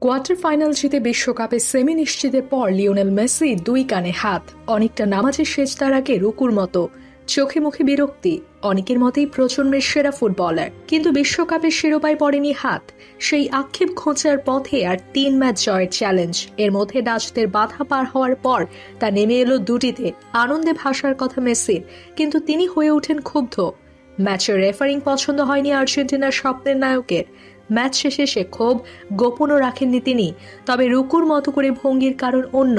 Quarter final জিতে বিশ্বকাপে semi নিশ্চিতের পর লিওনেল মেসি দুই কানে হাত, অনেকটা নামাজের সেজদার আগে রুকুর মতো, চোখে মুখে বিরক্তি। অনেকের মতেই প্রজন্মের সেরা ফুটবলার, কিন্তু বিশ্বকাপের শিরোপায় পড়েনি হাত। সেই আক্ষেপ খোঁচার পথে আর 3 ম্যাচ জয়ের চ্যালেঞ্জ, এর মধ্যে ডাচদের বাধা পার হওয়ার পর তা নেমে এলো দুটিতে। আনন্দে ভাসার কথা মেসির, কিন্তু তিনি হয়ে ওঠেন ক্ষুব্ধ। ম্যাচের রেফারিং পছন্দ হয়নি আর্জেন্টিনার স্বপ্নের নায়কের। ম্যাচ শেষে সে ক্ষোভ গোপনও রাখেননি তিনি, তবে রুকুর মতো করে ভঙ্গির কারণ অন্য।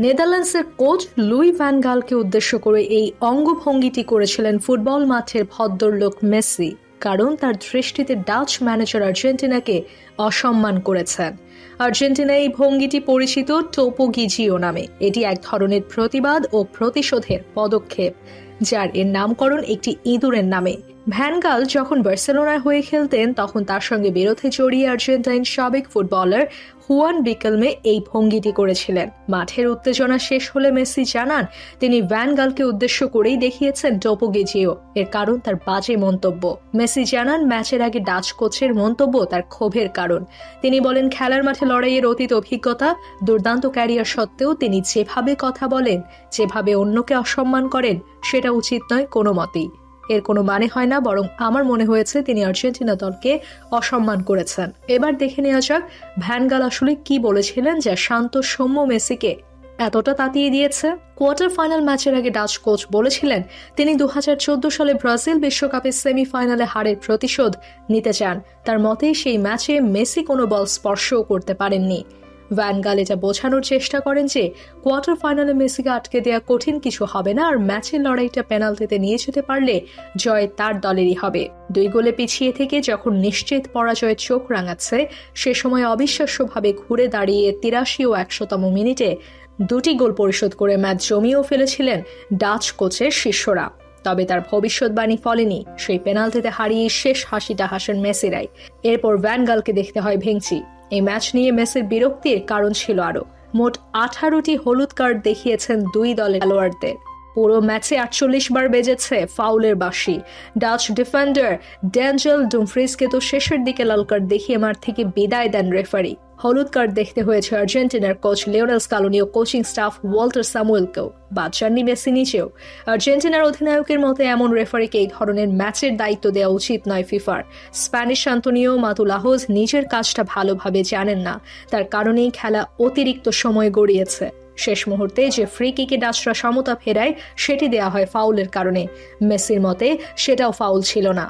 নেদারল্যান্ডসের কোচ লুই ভ্যান গালকে উদ্দেশ্য করে এই অঙ্গভঙ্গিটি করেছিলেন ফুটবল মাঠের ভদ্রলোক মেসি, কারণ তার দৃষ্টিতে ডাচ ম্যানেজার আর্জেন্টিনাকে অসম্মান করেছেন। আর্জেন্টিনা এই ভঙ্গিটি পরিচিত টোপোগিজিও নামে। এটি এক ধরনের প্রতিবাদ ও প্রতিশোধের পদক্ষেপ, যার এর নামকরণ একটি ইঁদুরের নামে। ভ্যান গাল যখন বার্সেলোনার হয়ে খেলতেন, তখন তার সঙ্গে বিরোধে জড়িয়ে আর্জেন্টাইন সাবেক ফুটবলার হুয়ান রিকেলমে এই ভঙ্গিটি করেছিলেন। মাঠের উত্তেজনা শেষ হলে মেসি জানান তিনি ভ্যান গালকে উদ্দেশ্য করেই দেখিয়েছেন টোপোগিজিও, এর কারণ তার বাজে মন্তব্য। মেসি জানান ম্যাচের আগে ডাচ কোচের মন্তব্য তার ক্ষোভের কারণ। তিনি বলেন খেলার মাঠে লড়াইয়ের অতীত অভিজ্ঞতা, দুর্দান্ত ক্যারিয়ার সত্ত্বেও তিনি যেভাবে কথা বলেন, যেভাবে অন্যকে অসম্মান করেন, সেটা উচিত নয় কোনো মতেই। এর কোনো মানে হয় না, বরং আমার মনে হয়েছে তিনি আর্জেন্টিনা দলকে অসম্মান করেছেন। এবার দেখে নেওয়া যাক ভ্যান গাল আসলে কি বলেছিলেন, যা শান্ত সৌম্য মেসিকে এতটা তাতিয়ে দিয়েছে। কোয়ার্টার ফাইনাল ম্যাচের আগে ডাচ কোচ বলেছিলেন তিনি 2014 সালে ব্রাজিল বিশ্বকাপের সেমিফাইনালে হারের প্রতিশোধ নিতে চান। তার মতে সেই ম্যাচে মেসি কোনো বল স্পর্শও করতে পারেননি। ভ্যান গাল এটা বোঝানোর চেষ্টা করেন যে কোয়ার্টার ফাইনালে মেসিকে আটকে দেওয়া কঠিন কিছু হবে না, আর ম্যাচের লড়াইটা পেনাল্টিতে নিয়ে যেতে পারলে জয় তার দলেরই হবে। 2 গোলে পিছিয়ে থেকে যখন নিশ্চিত পরাজয়ের চোখ রাঙাচ্ছে, সে সময় অবিশ্বাস্যভাবে ঘুরে দাঁড়িয়ে 83 ও 100তম মিনিটে 2টি গোল পরিশোধ করে ম্যাচ জমিয়েও ফেলেছিলেন ডাচ কোচের শিষ্যরা। তবে তার ভবিষ্যৎবাণী ফলেনি। সেই পেনাল্টিতে হারিয়ে শেষ হাসিটা হাসেন মেসিরাই। এরপর ভ্যান গালকে দেখতে হয় ভেঙচি। এই ম্যাচ নিয়ে মেসির বিরক্তির কারণ ছিল আরও। মোট 18টি হলুদ কার্ড দেখিয়েছেন দুই দলের খেলোয়াড়দের। পুরো ম্যাচে 48 বার বেজেছে ফাউলের বাঁশি। ডাচ ডিফেন্ডার ড্যাঞ্জেল ডুমফ্রিজকে তো শেষের দিকে লাল কার্ড দেখিয়ে মাঠ থেকে বিদায় দেন রেফারি। হলুদ কার্ড দেখতে হয়েছে আর্জেন্টিনার কোচ লিওনেল স্কালোনি ও কোচিং স্টাফ ওয়াল্টার স্যামুয়েলকেও, বাদ যাননি মেসি নিজেও। আর্জেন্টিনার অধিনায়কের মতে এমন রেফারিকে এই ধরনের ম্যাচের দায়িত্ব দেওয়া উচিত নয় ফিফার। স্প্যানিশ আন্তোনিও মাতুলাহোজ নিজের কাজটা ভালোভাবে জানেন না, তার কারণেই খেলা অতিরিক্ত সময় গড়িয়েছে। শেষ মুহূর্তে যে ফ্রি কিকে ডাচরা সমতা ফেরায়, সেটি দেয়া হয় ফাউলের কারণে। মেসির মতে সেটাও ফাউল ছিল না।